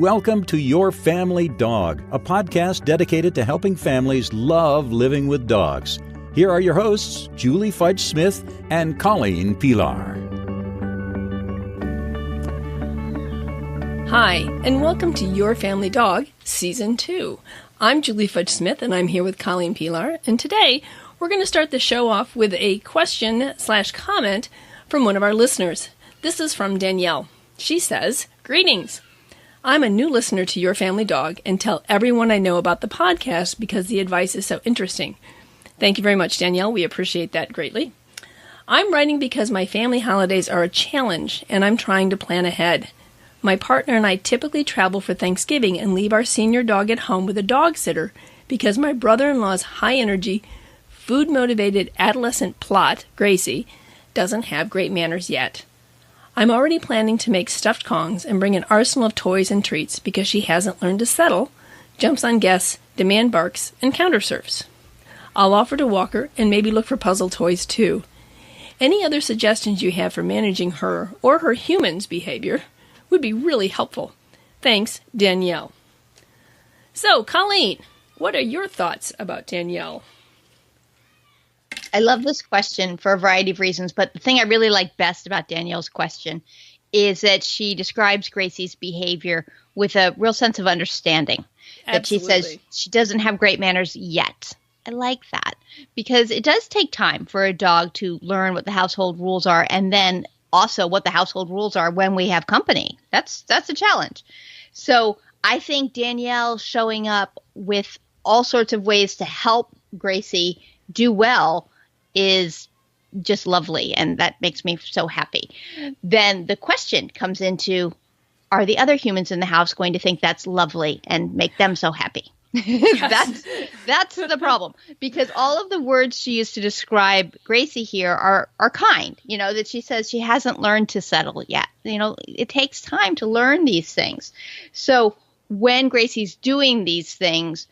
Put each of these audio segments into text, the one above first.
welcome to Your Family Dog, a podcast dedicated to helping families love living with dogs. Here are your hosts, Julie Fudge Smith and Colleen Pelar. Hi, and welcome to Your Family Dog, Season 2. I'm Julie Fudge Smith, and I'm here with Colleen Pelar, and today we're going to start the show off with a question/comment from one of our listeners. This is from Danielle. She says, "Greetings. I'm a new listener to Your Family Dog and tell everyone I know about the podcast because the advice is so interesting." Thank you very much, Danielle. We appreciate that greatly. "I'm writing because my family holidays are a challenge and I'm trying to plan ahead. My partner and I typically travel for Thanksgiving and leave our senior dog at home with a dog sitter because my brother-in-law's high-energy, food-motivated adolescent plot, Gracie, doesn't have great manners yet. I'm already planning to make stuffed Kongs and bring an arsenal of toys and treats because she hasn't learned to settle, jumps on guests, demand barks, and counter-surfs. I'll offer to walk her and maybe look for puzzle toys too. Any other suggestions you have for managing her or her human's behavior would be really helpful. Thanks, Danielle." So, Colleen, what are your thoughts about Danielle? I love this question for a variety of reasons, but the thing I really like best about Danielle's question is that she describes Gracie's behavior with a real sense of understanding. That she says she doesn't have great manners yet. I like that because it does take time for a dog to learn what the household rules are and then also what the household rules are when we have company. That's a challenge. So I think Danielle showing up with all sorts of ways to help Gracie do well is just lovely, and that makes me so happy. Then the question comes into, are the other humans in the house going to think that's lovely and make them so happy? Yes. That's the problem, because all of the words she used to describe Gracie here are kind, that she says she hasn't learned to settle yet. It takes time to learn these things. So when Gracie's doing these things,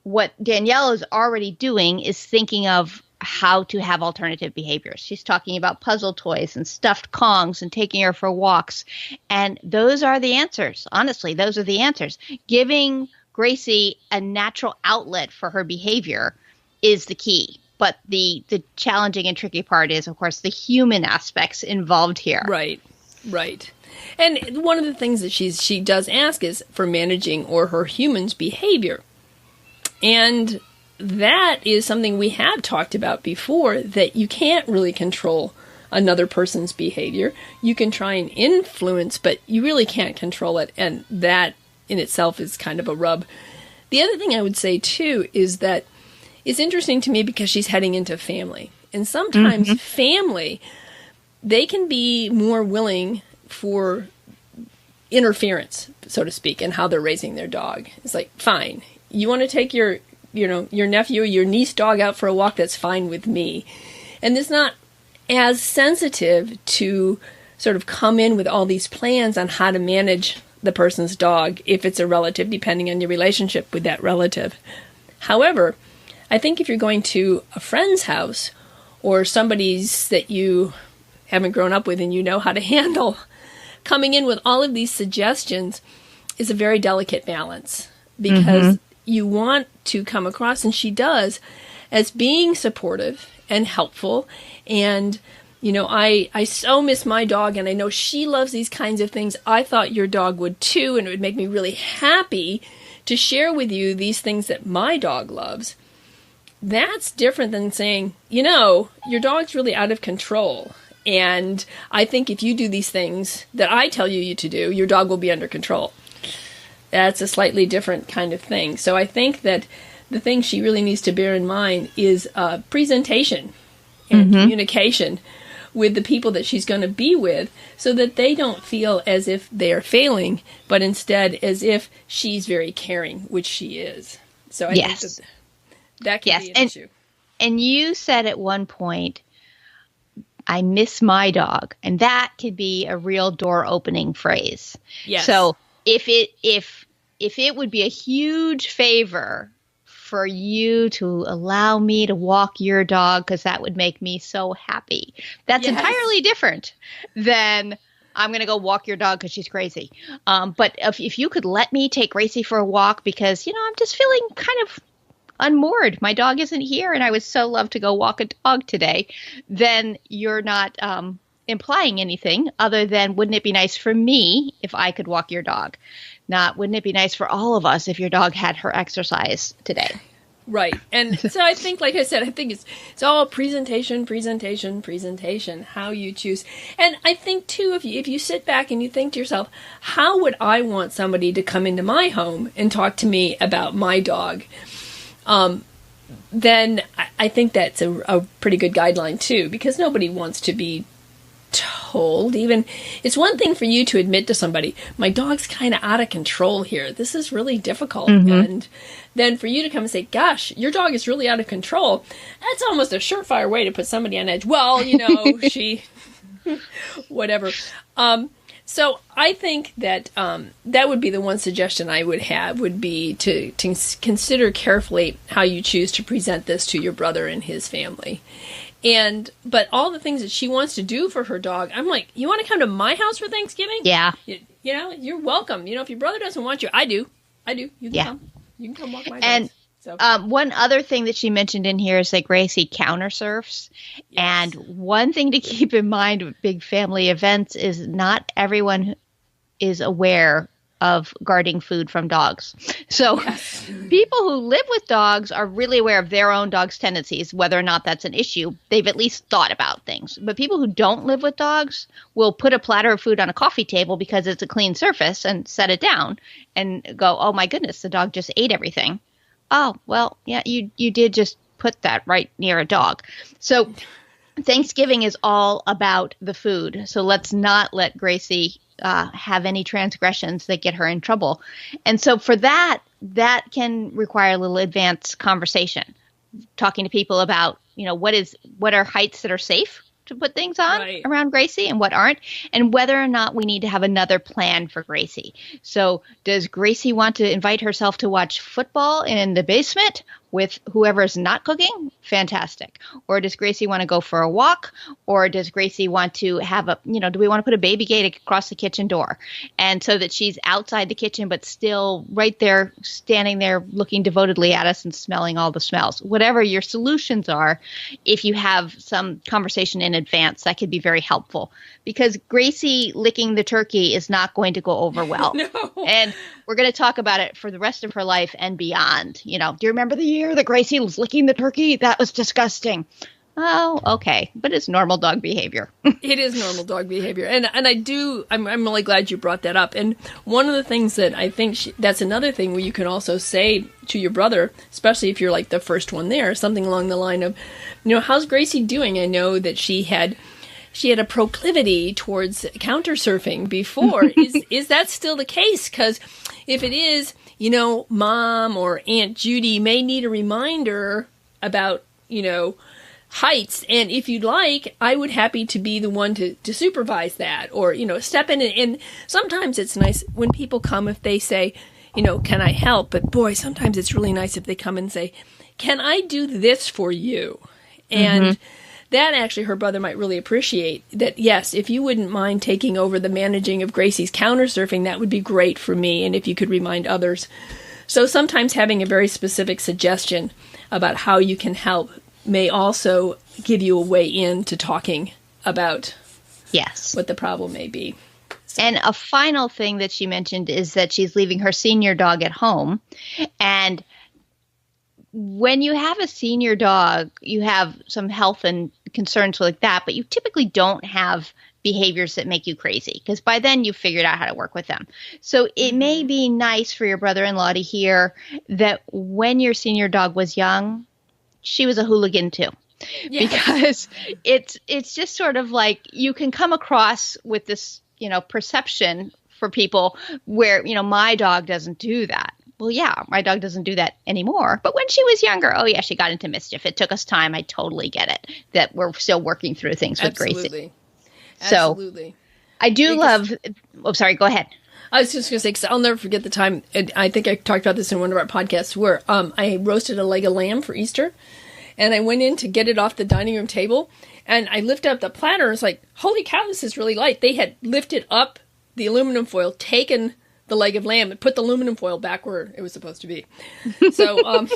what Danielle is already doing is thinking of how to have alternative behaviors. She's talking about puzzle toys and stuffed Kongs and taking her for walks. And those are the answers. Honestly, those are the answers. Giving Gracie a natural outlet for her behavior is the key. But the challenging and tricky part is, of course, the human aspects involved here. Right. And one of the things that she does ask is for managing or her human's behavior. And that is something we have talked about before, that you can't really control another person's behavior. You can try and influence, but you really can't control it. And that in itself is kind of a rub. The other thing I would say, too, is that it's interesting to me because she's heading into family. And sometimes family, they can be more willing for interference, so to speak, in how they're raising their dog. It's like, fine, you want to take your nephew or your niece dog out for a walk, that's fine with me. And it's not as sensitive to sort of come in with all these plans on how to manage the person's dog if it's a relative, depending on your relationship with that relative. However, I think if you're going to a friend's house or somebody's that you haven't grown up with and you know how to handle, coming in with all of these suggestions is a very delicate balance, because you want to come across, and she does, as being supportive and helpful. And, I so miss my dog, and I know she loves these kinds of things. I thought your dog would too, and it would make me really happy to share with you these things that my dog loves. That's different than saying, your dog's really out of control. And I think if you do these things that I tell you to do, your dog will be under control. That's a slightly different kind of thing. So I think that the thing she really needs to bear in mind is presentation and communication with the people that she's going to be with, so that they don't feel as if they are failing, but instead as if she's very caring, which she is. So I think that can be an issue. And you said at one point, I miss my dog. And that could be a real door opening phrase. Yes. So if it would be a huge favor for you to allow me to walk your dog because that would make me so happy, that's entirely different than I'm going to go walk your dog because she's crazy. But if you could let me take Gracie for a walk because, I'm just feeling kind of unmoored. My dog isn't here and I would so love to go walk a dog today. Then you're not implying anything other than, wouldn't it be nice for me if I could walk your dog? Not, wouldn't it be nice for all of us if your dog had her exercise today? Right. And so I think, like I said, I think it's all presentation, how you choose. And I think, too, if you sit back and you think to yourself, how would I want somebody to come into my home and talk to me about my dog? Then I think that's a pretty good guideline, too, because nobody wants to be told. Even it's one thing for you to admit to somebody, my dog's kind of out of control here. This is really difficult. And then for you to come and say, gosh, your dog is really out of control. That's almost a surefire way to put somebody on edge. Well, she, whatever. So I think that that would be the one suggestion I would have would be to consider carefully how you choose to present this to your brother and his family. But all the things that she wants to do for her dog, I'm like, you want to come to my house for Thanksgiving? Yeah. You're welcome. If your brother doesn't want you, I do. You can come. You can come walk my dog. And so. One other thing that she mentioned in here is that Gracie counter-surfs. Yes. And one thing to keep in mind with big family events is not everyone is aware of guarding food from dogs. So yes. People who live with dogs are really aware of their own dog's tendencies, whether or not that's an issue. They've at least thought about things. But people who don't live with dogs will put a platter of food on a coffee table because it's a clean surface and set it down and go, oh my goodness, the dog just ate everything. Oh, well, yeah, you did just put that right near a dog. So Thanksgiving is all about the food. So let's not let Gracie have any transgressions that get her in trouble. And so for that can require a little advanced conversation, talking to people about, what are heights that are safe to put things on around Gracie and what aren't, and whether or not we need to have another plan for Gracie. So does Gracie want to invite herself to watch football in the basement with whoever is not cooking? Fantastic. Or does Gracie want to go for a walk? Or does Gracie want to have do we want to put a baby gate across the kitchen door? And so that she's outside the kitchen, but still right there, standing there, looking devotedly at us and smelling all the smells. Whatever your solutions are, if you have some conversation in advance, that could be very helpful. Because Gracie licking the turkey is not going to go over well. No. And we're going to talk about it for the rest of her life and beyond. Do you remember the year that Gracie was licking the turkey? That was disgusting. Oh, okay. But it's normal dog behavior. It is normal dog behavior. And I'm really glad you brought that up. And one of the things that I think that's another thing where you can also say to your brother, especially if you're like the first one there, something along the line of, how's Gracie doing? I know that she had a proclivity towards counter surfing before. Is that still the case? Because if it is, Mom or Aunt Judy may need a reminder about, heights. And if you'd like, I would happy to be the one to supervise that or, step in. And sometimes it's nice when people come, if they say, can I help? But boy, sometimes it's really nice if they come and say, can I do this for you? And that actually her brother might really appreciate that. Yes, if you wouldn't mind taking over the managing of Gracie's counter surfing, that would be great for me. And if you could remind others. So sometimes having a very specific suggestion about how you can help may also give you a way into talking about what the problem may be. So. And a final thing that she mentioned is that she's leaving her senior dog at home. And when you have a senior dog, you have some health and concerns like that, but you typically don't have behaviors that make you crazy because by then you've figured out how to work with them. So it may be nice for your brother-in-law to hear that when your senior dog was young, she was a hooligan too. Yes. Because it's just sort of like you can come across with this, perception for people where, my dog doesn't do that. Well, yeah, my dog doesn't do that anymore. But when she was younger, oh, yeah, she got into mischief. It took us time. I totally get it that we're still working through things with Gracie. Absolutely. So I do love – oh, sorry, go ahead. I was just going to say, because I'll never forget the time, and I think I talked about this in one of our podcasts, where I roasted a leg of lamb for Easter, and I went in to get it off the dining room table, And I lift up the platter, and it's like, holy cow, this is really light. They had lifted up the aluminum foil, taken the leg of lamb, and put the aluminum foil back where it was supposed to be. So,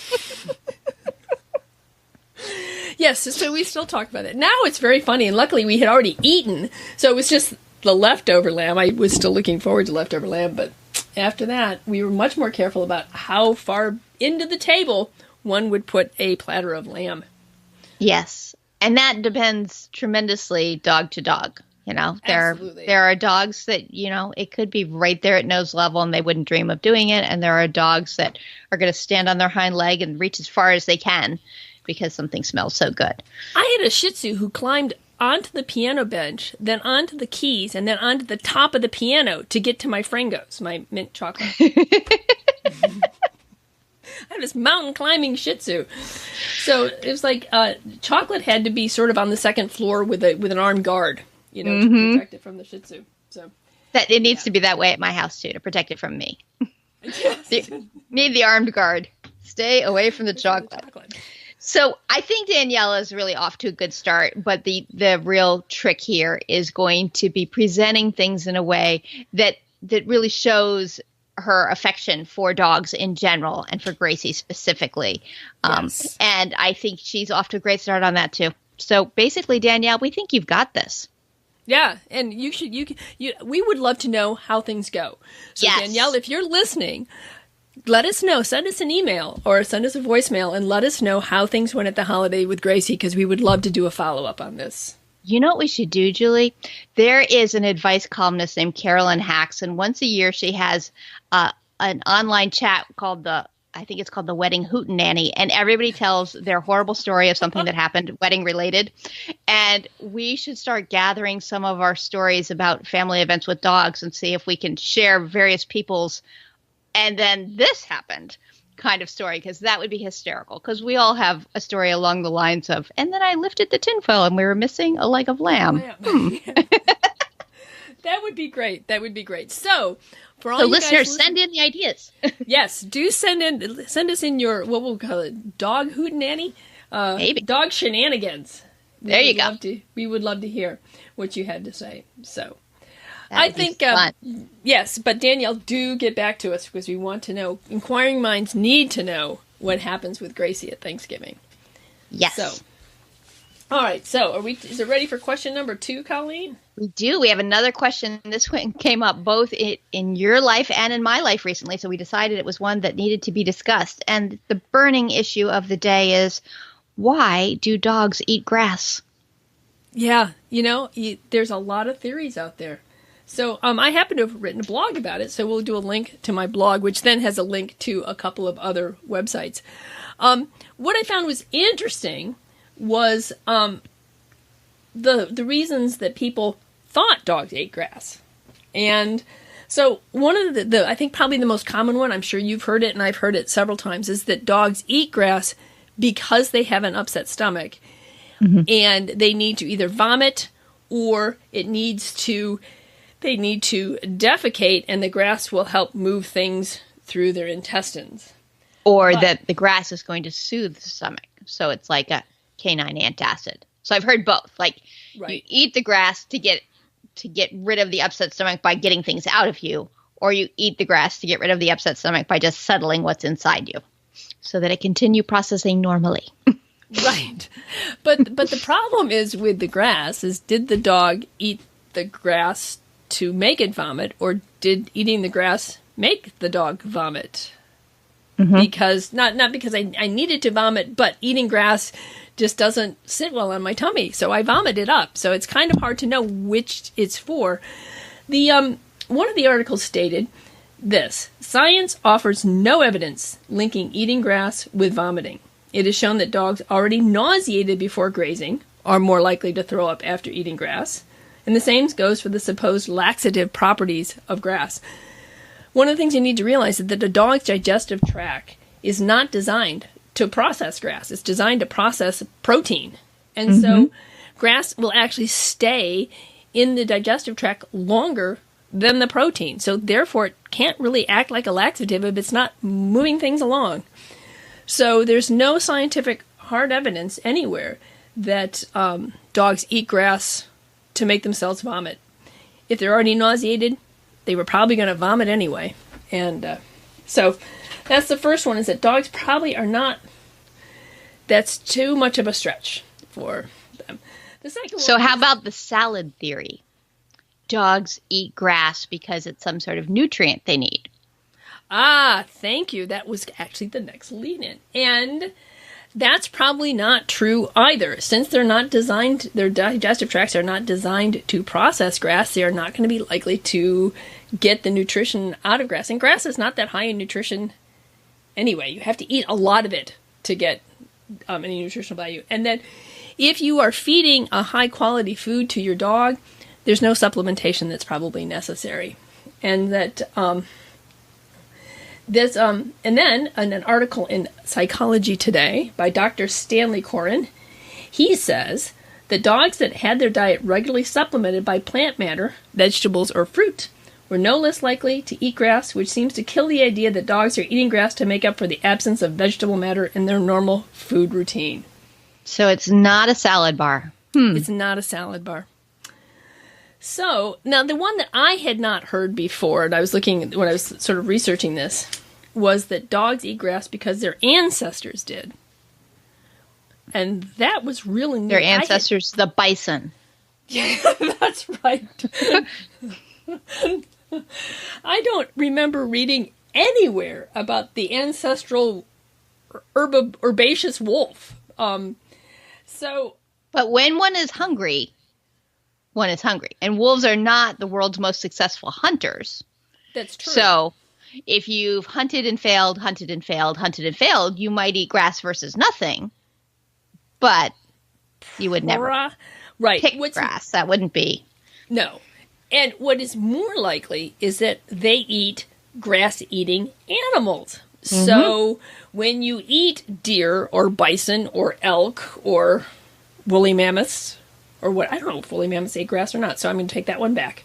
yes, so we still talk about it. Now it's very funny, and luckily we had already eaten, so it was just the leftover lamb. I was still looking forward to leftover lamb, but after that, we were much more careful about how far into the table one would put a platter of lamb. Yes. And that depends tremendously dog to dog. Absolutely. There are dogs that, it could be right there at nose level and they wouldn't dream of doing it. And there are dogs that are going to stand on their hind leg and reach as far as they can because something smells so good. I had a Shih Tzu who climbed onto the piano bench, then onto the keys, and then onto the top of the piano to get to my Frangos, my mint chocolate. I have this mountain climbing Shih Tzu. So it was like chocolate had to be sort of on the second floor with an armed guard, to protect it from the Shih Tzu. So that it needs to be that way at my house too, to protect it from me. Yes. Need the armed guard. Stay away from the chocolate. So I think Daniela is really off to a good start, but the real trick here is going to be presenting things in a way that really shows her affection for dogs in general and for Gracie specifically. Yes. And I think she's off to a great start on that too. So basically, Danielle, we think you've got this. Yeah, and we would love to know how things go. So yes. Danielle, if you're listening, let us know. Send us an email or send us a voicemail and let us know how things went at the holiday with Gracie, because we would love to do a follow-up on this. You know what we should do, Julie? There is an advice columnist named Carolyn Hacks, and once a year she has an online chat called I think it's called the Wedding Hootenanny, and everybody tells their horrible story of something that happened wedding related. And we should start gathering some of our stories about family events with dogs and see if we can share various people's "and then this happened" kind of story, because that would be hysterical, because we all have a story along the lines of, and then I lifted the tinfoil and we were missing a leg of lamb. That would be great. That would be great. So for all you listeners, guys send in the ideas. Yes, do send us in your, what we'll call it, dog hootenanny? Maybe. Dog shenanigans. There you go. We would love to hear what you had to say. So I think, yes, but Danielle, do get back to us, because we want to know. Inquiring minds need to know what happens with Gracie at Thanksgiving. Yes. So, all right. So, is it ready for question number 2, Colleen? We do. We have another question. This one came up both in your life and in my life recently, so we decided it was one that needed to be discussed. And the burning issue of the day is, why do dogs eat grass? Yeah, there's a lot of theories out there. So I happen to have written a blog about it, so we'll do a link to my blog, which then has a link to a couple of other websites. What I found was interesting was the reasons that people thought dogs ate grass. And so one of the I think probably the most common one, I'm sure you've heard it and I've heard it several times, is that dogs eat grass because they have an upset stomach. Mm-hmm. And they need to either vomit or they need to defecate, and the grass will help move things through their intestines. Or that the grass is going to soothe the stomach. So it's like a canine antacid. So I've heard both. Like, right. You eat the grass to get rid of the upset stomach by getting things out of you, or you eat the grass to get rid of the upset stomach by just settling what's inside you so that it continue processing normally. Right. But the problem is with the grass is, did the dog eat the grass to make it vomit, or did eating the grass make the dog vomit? Mm-hmm. Because not because I needed to vomit, but eating grass just doesn't sit well on my tummy, so I vomit it up. So it's kind of hard to know which it's for. The one of the articles stated this: science offers no evidence linking eating grass with vomiting. It is shown that dogs already nauseated before grazing are more likely to throw up after eating grass. And the same goes for the supposed laxative properties of grass. One of the things you need to realize is that the dog's digestive tract is not designed to process grass. It's designed to process protein. And so grass will actually stay in the digestive tract longer than the protein. So therefore, it can't really act like a laxative if it's not moving things along. So there's no scientific hard evidence anywhere that dogs eat grass to make themselves vomit. If they're already nauseated, they were probably going to vomit anyway. And so that's the first one, is that dogs probably are not, that's too much of a stretch for them. The second So one how about the salad theory? Dogs eat grass because it's some sort of nutrient they need. Ah, thank you. That was actually the next lead-in. And that's probably not true either. Since they're not designed, their digestive tracts are not designed to process grass, they are not going to be likely to get the nutrition out of grass. And grass is not that high in nutrition anyway. You have to eat a lot of it to get any nutritional value. And then if you are feeding a high-quality food to your dog, there's no supplementation that's probably necessary. And that... and then in an article in Psychology Today by Dr. Stanley Coren, he says that dogs that had their diet regularly supplemented by plant matter, vegetables, or fruit were no less likely to eat grass, which seems to kill the idea that dogs are eating grass to make up for the absence of vegetable matter in their normal food routine. So it's not a salad bar. It's not a salad bar. So, now the one that I had not heard before, and I was looking when I was sort of researching this, was that dogs eat grass because their ancestors did. And that was really neat. Their ancestors, the bison. Yeah, that's right. I don't remember reading anywhere about the ancestral herbaceous wolf. But when one is hungry, one is hungry. And wolves are not the world's most successful hunters. That's true. So if you've hunted and failed, you might eat grass versus nothing. But you would never pick grass. That wouldn't be. No. And what is more likely is that they eat grass-eating animals. Mm-hmm. So when you eat deer or bison or elk or woolly mammoths, or what, I don't know if woolly mammoths ate grass or not, so I'm going to take that one back.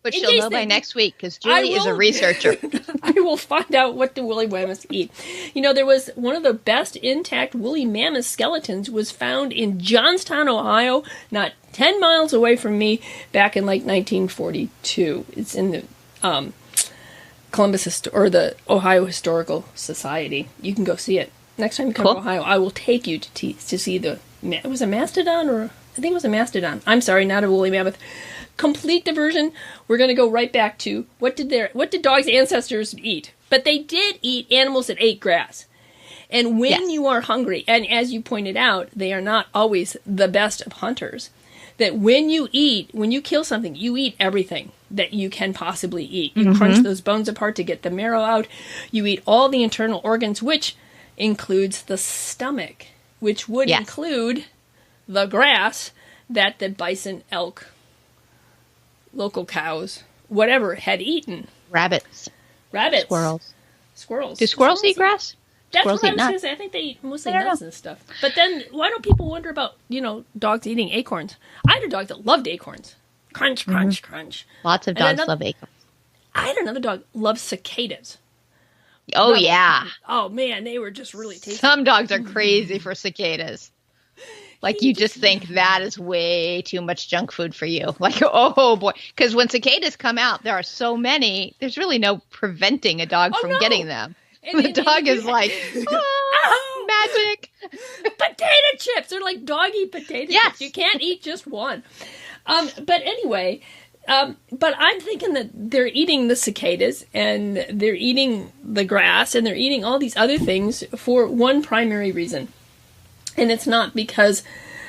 But she'll know by next week, because Julie is a researcher. I will find out what the woolly mammoths eat. You know, there was one of the best intact woolly mammoth skeletons was found in Johnstown, Ohio, not 10 miles away from me, back in like 1942. It's in the or the Ohio Historical Society. You can go see it. Next time you come to Ohio, I will take you to see the... It was a mastodon, or I think it was a mastodon. I'm sorry, not a woolly mammoth. Complete diversion. We're going to go right back to what did dogs' ancestors eat? But they did eat animals that ate grass. And when you are hungry, and as you pointed out, they are not always the best of hunters, that when you kill something, you eat everything that you can possibly eat. You crunch those bones apart to get the marrow out. You eat all the internal organs, which includes the stomach, which would include the grass that the bison, elk, local cows, whatever, had eaten. Rabbits. Squirrels. Do squirrels eat grass? That's what I was going to say. I think they eat mostly nuts and stuff. But then, why don't people wonder about, dogs eating acorns? I had a dog that loved acorns. Crunch, crunch, crunch. Lots of dogs love acorns. I had another dog loved cicadas. Oh, yeah. Oh, man, they were just really tasty. Some dogs are crazy for cicadas. Like, you just think that is way too much junk food for you. Like, oh, boy. Because when cicadas come out, there are so many. There's really no preventing a dog from getting them. The dog is like, magic. Potato chips. They're like doggy potato chips. You can't eat just one. But anyway, but I'm thinking that they're eating the cicadas and they're eating the grass and they're eating all these other things for one primary reason. And it's not because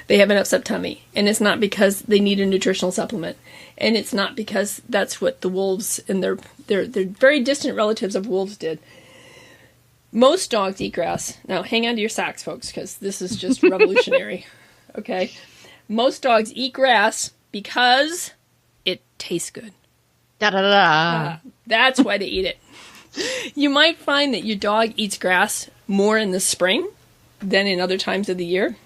they have an upset tummy. And it's not because they need a nutritional supplement. And it's not because that's what the wolves and their very distant relatives of wolves did. Most dogs eat grass. Now, hang on to your socks, folks, because this is just revolutionary. Okay? Most dogs eat grass because it tastes good. That's why they eat it. You might find that your dog eats grass more in the spring than in other times of the year.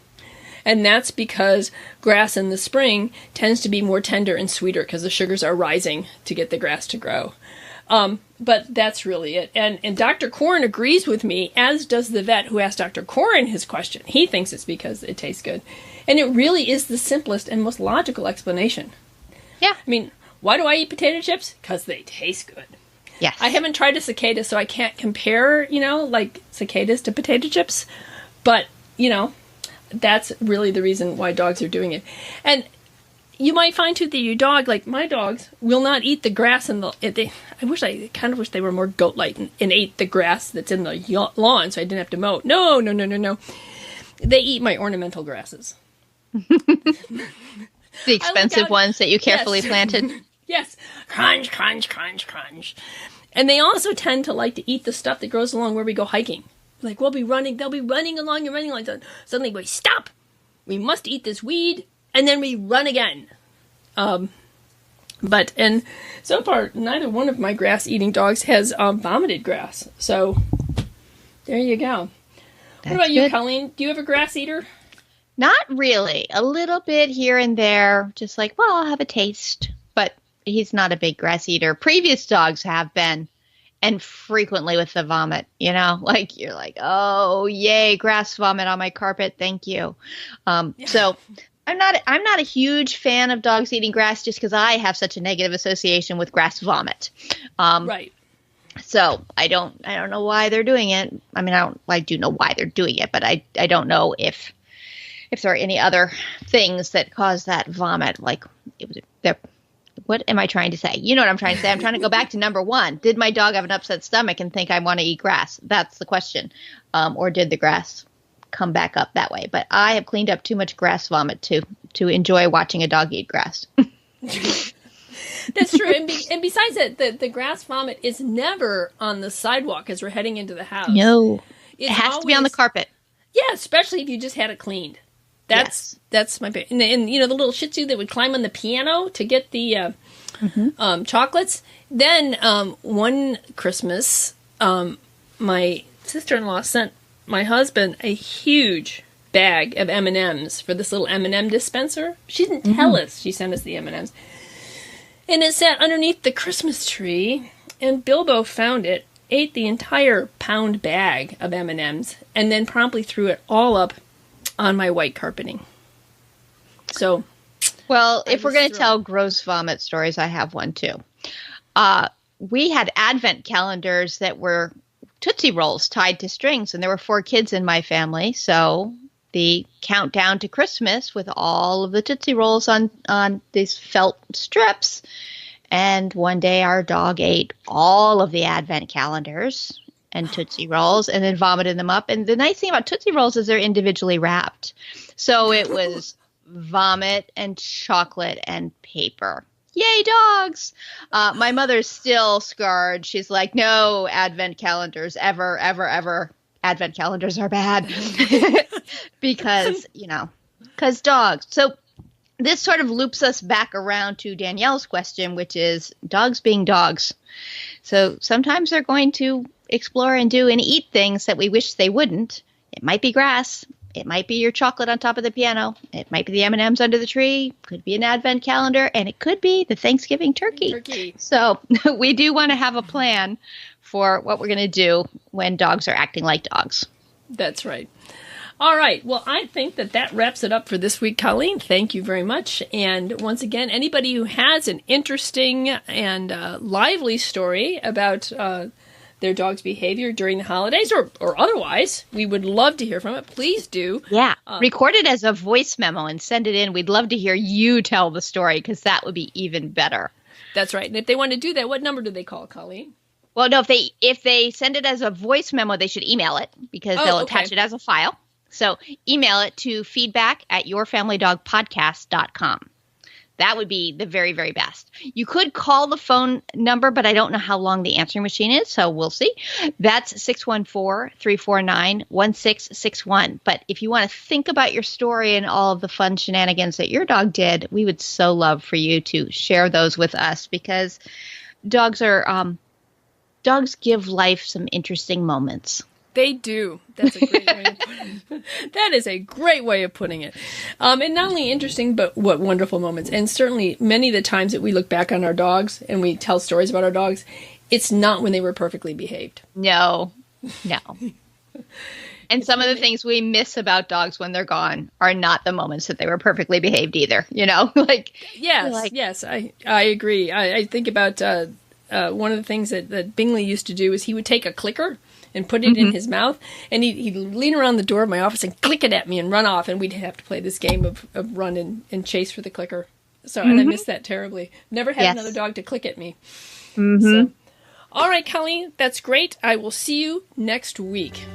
And that's because grass in the spring tends to be more tender and sweeter because the sugars are rising to get the grass to grow. But that's really it. And Dr. Corn agrees with me, as does the vet who asked Dr. Corn his question. He thinks it's because it tastes good. And it really is the simplest and most logical explanation. Yeah. I mean, why do I eat potato chips? Because they taste good. Yes. I haven't tried a cicada, so I can't compare, like cicadas to potato chips. But, that's really the reason why dogs are doing it. And you might find, too, that your dog, like my dogs, will not eat the grass I kind of wish they were more goat-like and ate the grass that's in the lawn so I didn't have to mow. No. They eat my ornamental grasses. The expensive ones that you carefully planted. Yes. Crunch, crunch, crunch, crunch. And they also tend to like to eat the stuff that grows along where we go hiking. Like, they'll be running along and running like that. Suddenly we stop. We must eat this weed. And then we run again. And so far, neither one of my grass-eating dogs has vomited grass. So, there you go. What about you, Colleen? Do you have a grass eater? Not really. A little bit here and there. Just like, well, I'll have a taste. But he's not a big grass eater. Previous dogs have been. And frequently with the vomit, like you're like, oh, yay, grass vomit on my carpet. Thank you. So I'm not a huge fan of dogs eating grass just because I have such a negative association with grass vomit. Right. So I don't know why they're doing it. I mean, I do know why they're doing it, but I don't know if there are any other things that cause that vomit. Like what am I trying to say? You know what I'm trying to say. I'm trying to go back to number one. Did my dog have an upset stomach and think I want to eat grass? That's the question. Or did the grass come back up that way? But I have cleaned up too much grass vomit to enjoy watching a dog eat grass. That's true. And besides that, the grass vomit is never on the sidewalk as we're heading into the house. No. It has to be on the carpet. Yeah, especially if you just had it cleaned. That's my favorite. And the little Shih Tzu that would climb on the piano to get the chocolates. Then one Christmas, my sister-in-law sent my husband a huge bag of M&Ms for this little M&M dispenser. She didn't tell us she sent us the M&Ms. And it sat underneath the Christmas tree, and Bilbo found it, ate the entire pound bag of M&Ms, and then promptly threw it all up on my white carpeting. So, well, if we're going to tell gross vomit stories, I have one too. We had advent calendars that were Tootsie Rolls tied to strings, and there were 4 kids in my family. So the countdown to Christmas with all of the Tootsie Rolls on these felt strips. And one day our dog ate all of the advent calendars and Tootsie Rolls and then vomited them up. And the nice thing about Tootsie Rolls is they're individually wrapped. So it was vomit and chocolate and paper. Yay, dogs! My mother's still scarred. She's like, no advent calendars ever, ever, ever. Advent calendars are bad. because dogs. So this sort of loops us back around to Danielle's question, which is dogs being dogs. So sometimes they're going to explore and do and eat things that we wish they wouldn't. It might be grass. It might be your chocolate on top of the piano. It might be the M&Ms under the tree. Could be an advent calendar. And it could be the Thanksgiving turkey. So we do want to have a plan for what we're going to do when dogs are acting like dogs. That's right. All right. Well, I think that wraps it up for this week, Colleen. Thank you very much. And once again, anybody who has an interesting and lively story about their dog's behavior during the holidays or otherwise, we would love to hear from it. Please do. Yeah. Record it as a voice memo and send it in. We'd love to hear you tell the story because that would be even better. That's right. And if they want to do that, what number do they call, Colleen? Well, no, if they send it as a voice memo, they should email it because they'll attach it as a file. So email it to feedback@yourfamilydogpodcast.com. That would be the very, very best. You could call the phone number, but I don't know how long the answering machine is, so we'll see. That's 614-349-1661. But if you want to think about your story and all of the fun shenanigans that your dog did, we would so love for you to share those with us because dogs give life some interesting moments. They do. That's a great way of putting it. That is a great way of putting it. And not only interesting, but what wonderful moments. And certainly many of the times that we look back on our dogs and we tell stories about our dogs, It's not when they were perfectly behaved. No. And some of the things we miss about dogs when they're gone are not the moments that they were perfectly behaved either, Yes, I agree. I think about one of the things that Bingley used to do is he would take a clicker and put it in his mouth, and he'd lean around the door of my office and click it at me and run off, and we'd have to play this game of run and chase for the clicker. So, and I miss that terribly. Never had another dog to click at me. So, all right, Colleen, that's great. I will see you next week.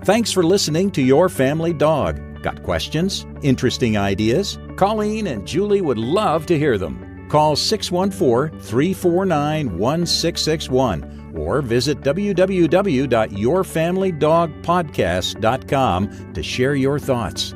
Thanks for listening to Your Family Dog. Got questions? Interesting ideas? Colleen and Julie would love to hear them. Call 614-349-1661 or visit www.yourfamilydogpodcast.com to share your thoughts.